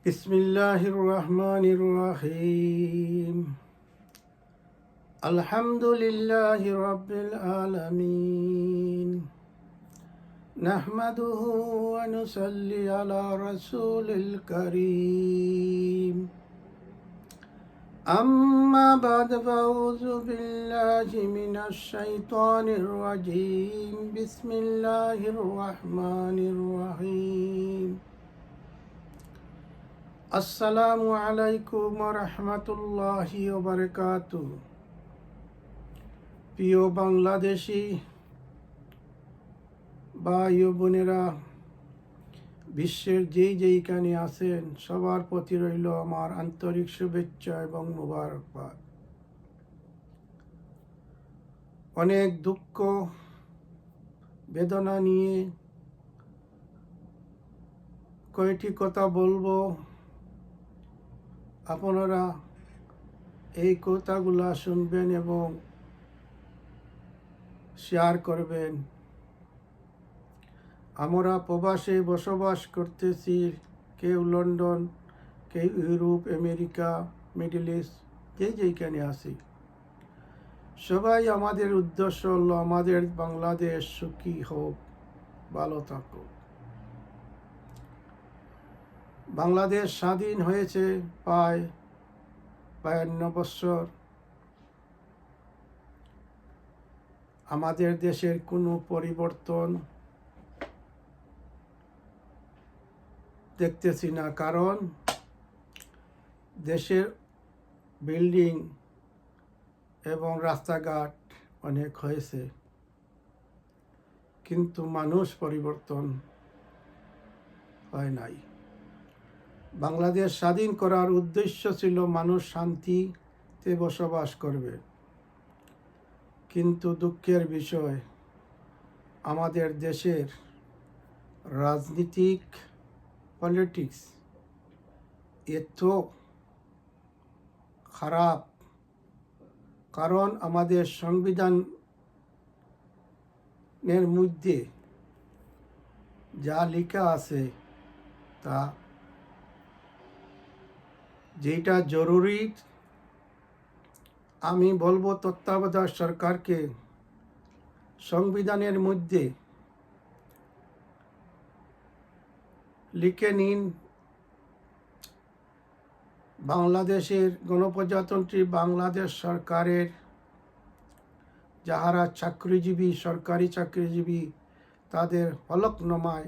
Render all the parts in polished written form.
বিসমিল্লাহির রহমানির রহিম। আলহামদুলিল্লাহি রাব্বিল আলামিন। নাহমাদুহু ওয়া নুসাল্লি আলা রাসূলিল কারীম। আম্মা বা'দ ফাউযু বিল্লাহি মিনাশ শাইতানির রাজীম। বিসমিল্লাহির রহমানির রহিম। আসসালামু আলাইকুম ওয়া রাহমাতুল্লাহি ওয়া বারাকাতুহু। প্রিয় বাংলাদেশি ভাই ও বোনেরা, বিশ্বের যেইখানে আছেন সবার প্রতি রইল আমার আন্তরিক শুভেচ্ছা এবং মোবারকবাদ। অনেক দুঃখ বেদনা নিয়ে কয়টি কথা বলবো, আপনারা এই কথাগুলা শুনবেন এবং শেয়ার করবেন। আমরা প্রবাসে বসবাস করতেছি, কেউ লন্ডন, কেউ ইউরোপ, আমেরিকা, মিডল ইস্ট, যেইখানে আছি, সবাই আমাদের উদ্দেশ্য হলো আমাদের বাংলাদেশ সুখী হোক, ভালো থাকুক। বাংলাদেশ স্বাধীন হয়েছে প্রায় 52 বছর। আমাদের দেশের কোনো পরিবর্তন দেখতেছি না, কারণ দেশের বিল্ডিং এবং রাস্তাঘাট অনেক হয়েছে, কিন্তু মানুষ পরিবর্তন হয় নাই। বাংলাদেশ স্বাধীন করার উদ্দেশ্য ছিল মানুষ শান্তিতে বসবাস করবে, কিন্তু দুঃখের বিষয় আমাদের দেশের রাজনীতিক পলিটিক্স এত খারাপ, কারণ আমাদের সংবিধানের মধ্যে যা লেখা আছে তা যেটা জরুরি, আমি বলবো তত্ত্বাবধায়ক সরকারকে সংবিধানের মধ্যে লিখে নিন, বাংলাদেশের গণপ্রজাতন্ত্রী বাংলাদেশ সরকারের যাহারা চাকরিজীবী, সরকারি চাকরিজীবী, তাদের হলফনামায়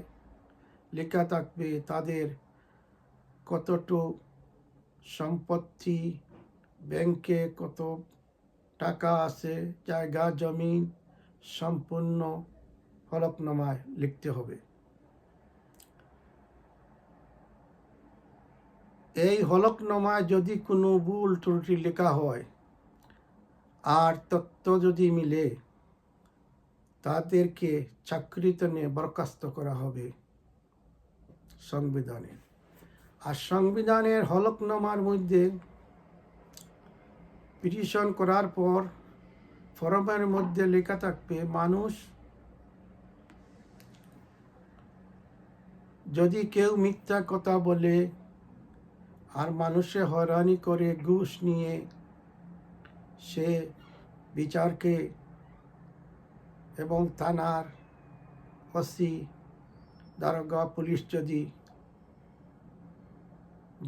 লেখা থাকবে তাদের কতটুকু সম্পত্তি, ব্যাংকে কত টাকা আছে, জায়গা জমি সম্পূর্ণ হলফনামায় লিখতে হবে। এই হলফনামায় যদি কোনো ভুল ত্রুটি লেখা হয় আর তথ্য যদি মিলে, তাদেরকে চাকরিতে নিয়ে বরখাস্ত করা হবে সংবিধানে। আর সংবিধানের হলফনামার মধ্যে পিটিশন করার পর ফরমের মধ্যে লেখা থাকবে, মানুষ যদি কেউ মিথ্যা কথা বলে আর মানুষে হয়রানি করে ঘুষ নিয়ে সে বিচারকে এবং থানার ওসি, দারোগা, পুলিশ যদি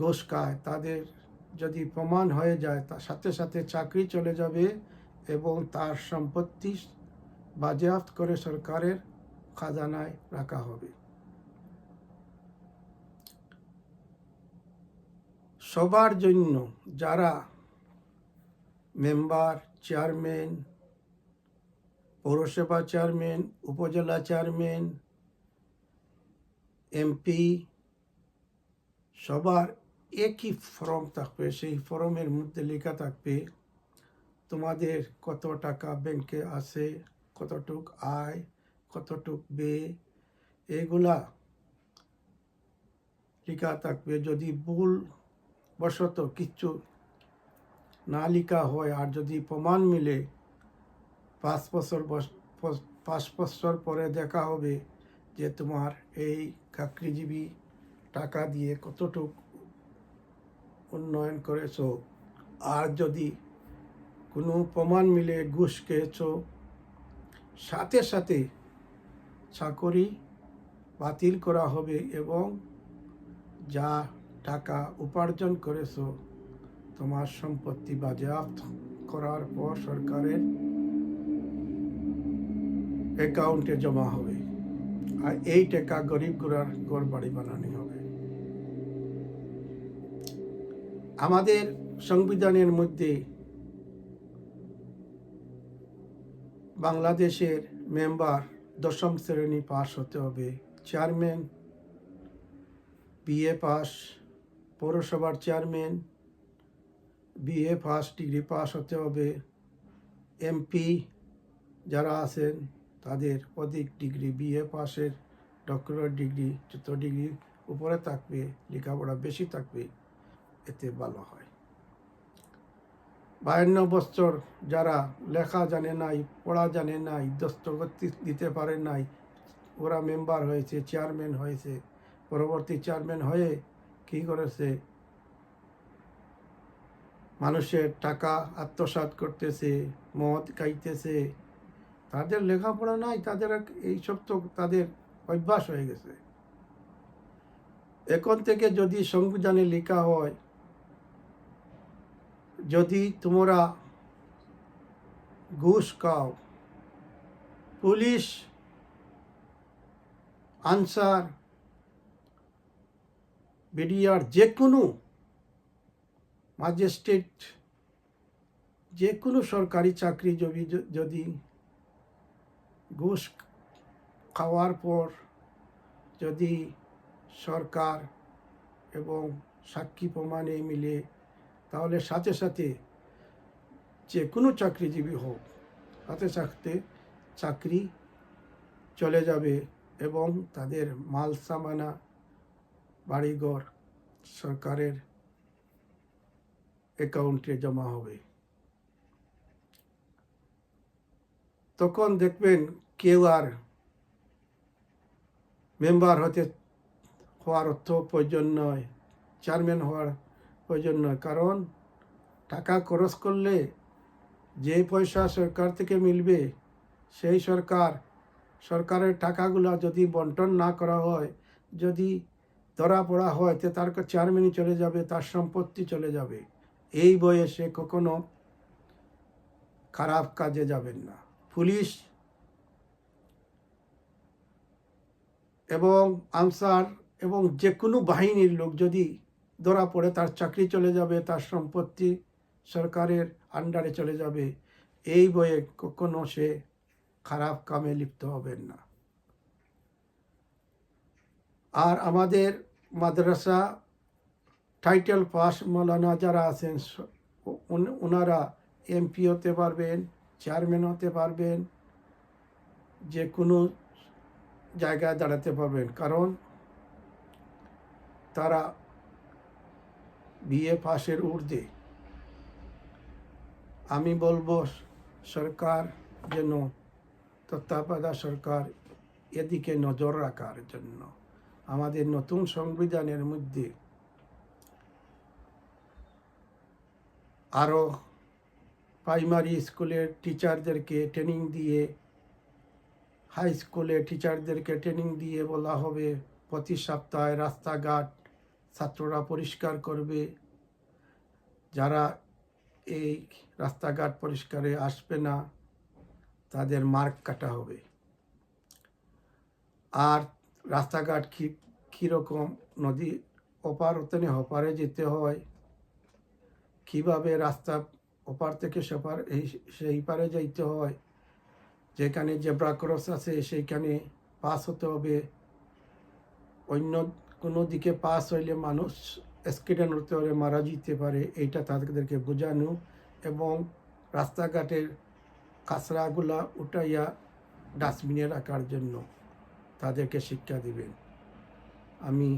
ঘুষ খায়, তাদের যদি প্রমাণ হয়ে যায়, তার সাথে সাথে চাকরি চলে যাবে এবং তার সম্পত্তি বাজেয়াপ্ত করে সরকারের খাজানায় রাখা হবে। সবার জন্য, যারা মেম্বার, চেয়ারম্যান, পৌরসভা চেয়ারম্যান, উপজেলা চেয়ারম্যান, এমপি, সবার একই ফর্ম থাকবে। সেই ফর্মের মধ্যে লেখা থাকবে তোমাদের কত টাকা ব্যাংকে আছে, কতটুক আয়, কতটুক ব্যয়, এগুলা লেখা থাকবে। যদি ভুল বশত কিছু না লেখা হয় আর যদি প্রমাণ মিলে, 5 বছর পরে দেখা হবে যে তোমার এই চাকরিজীবী টাকা দিয়ে কতটুক উন্নয়ন করেছো, আর যদি কোনো প্রমাণ মিলে ঘুষ খেয়েছো, সাথে সাথে চাকরি বাতিল করা হবে এবং যা টাকা উপার্জন করেছো তোমার সম্পত্তি বাজেয়াপ্ত করার পর সরকারের অ্যাকাউন্টে জমা হবে, আর এই টাকা গরিব গুড়ার ঘর বাড়ি বানানো হবে। আমাদের সংবিধানের মধ্যে বাংলাদেশের মেম্বার 10ম শ্রেণী পাস হতে হবে, চেয়ারম্যান BA পাস, পৌরসভার chairman BA first degree pass হতে হবে, MP যারা আছেন তাদের অধিক ডিগ্রি BA পাসের ডক্টরেট ডিগ্রি, যত ডিগ্রি উপরে থাকবে, লেখাপড়া বেশি থাকবে, এতে ভালো হয়। 52 বছর যারা লেখা জানে নাই, পড়া জানে নাই, দস্তখত দিতে পারে নাই, ওরা মেম্বার হয়েছে, চেয়ারম্যান হয়েছে, পরবর্তী চেয়ারম্যান হয়ে কি করেছে, মানুষের টাকা আত্মসাৎ করতেছে, মদ খাইতেছে। তাদের লেখাপড়া নাই, তাদের এইসব তো তাদের অভ্যাস হয়ে গেছে। এখন থেকে যদি সংবিধানে লেখা হয়, যদি তোমরা ঘুষ খাও, পুলিশ, আনসার, BDR, যে কোনো ম্যাজিস্ট্রেট, যে কোনো সরকারি চাকরি যদি ঘুষ খাওয়ার পর যদি সরকার এবং সাক্ষী প্রমাণে মিলে, তাহলে সাথে সাথে যে কোনো চাকরিজীবী হোক, সাথে সাথে চাকরি চলে যাবে এবং তাদের মাল সামানা, বাড়িঘর সরকারের অ্যাকাউন্টে জমা হবে। তখন দেখবেন কেউ আর মেম্বার হওয়ার অর্থ প্রয়োজন নয়, চেয়ারম্যান হওয়ার প্রয়োজন নয়, কারণ টাকা খরচ করলে যে পয়সা সরকার থেকে মিলবে, সেই সরকারের টাকাগুলো যদি বন্টন না করা হয়, যদি ধরা পড়া হয়, তো তার চেয়ারম্যানই চলে যাবে, তার সম্পত্তি চলে যাবে। এই বয়সে কখনো খারাপ কাজে যাবেন না। পুলিশ এবং আনসার এবং যে কোনো বাহিনীর লোক যদি ধরা পড়ে, তার চাকরি চলে যাবে, তার সম্পত্তি সরকারের আন্ডারে চলে যাবে। এই বয়ে কখনো সে খারাপ কামে লিপ্ত হবেন না। আর আমাদের মাদ্রাসা টাইটেল পাস মৌলানা যারা আছেন, ওনারা MP হতে পারবেন, চেয়ারম্যান হতে পারবেন, যে কোনো জায়গায় দাঁড়াতে পারবেন, কারণ তারা BA পাসের ঊর্ধ্বে। আমি বলবো সরকার যেন, তত্ত্বাবধায়ক সরকার এদিকে নজর রাখার জন্য আমাদের নতুন সংবিধানের মধ্যে আরও প্রাইমারি স্কুলের টিচারদেরকে ট্রেনিং দিয়ে, হাই স্কুলে টিচারদেরকে ট্রেনিং দিয়ে বলা হবে প্রতি সপ্তাহে রাস্তাঘাট ছাত্ররা পরিষ্কার করবে, যারা এই রাস্তাঘাট পরিষ্কারে আসবে না তাদের মার্ক কাটা হবে। আর রাস্তাঘাট কীরকম, নদী ওপার হতে ওপারে যেতে হয়, কিভাবে রাস্তা ওপার থেকে সেই পারে যাইতে হয়, যেখানে জেব্রা ক্রস আছে সেইখানে পাস হতে হবে, অন্য কোনো দিকে পাস হইলে মানুষ অ্যাক্সিডেন্ট হতে হলে মারা যেতে পারে, এইটা তাদেরকে বোঝানো এবং রাস্তাঘাটের কাঁচরাগুলা উঠাইয়া ডাস্টবিনে রাখার জন্য তাদেরকে শিক্ষা দিবেন। আমি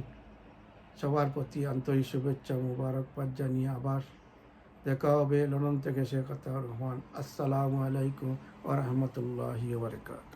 সবার প্রতি আন্তরিক শুভেচ্ছা মুবারকবাদ জানিয়ে আবার দেখা হবে। লন্ডন থেকে শেখ আতাউর রহমান। আসসালামু আলাইকুম ওয়া রাহমাতুল্লাহি ওয়া বারাকাতুহু।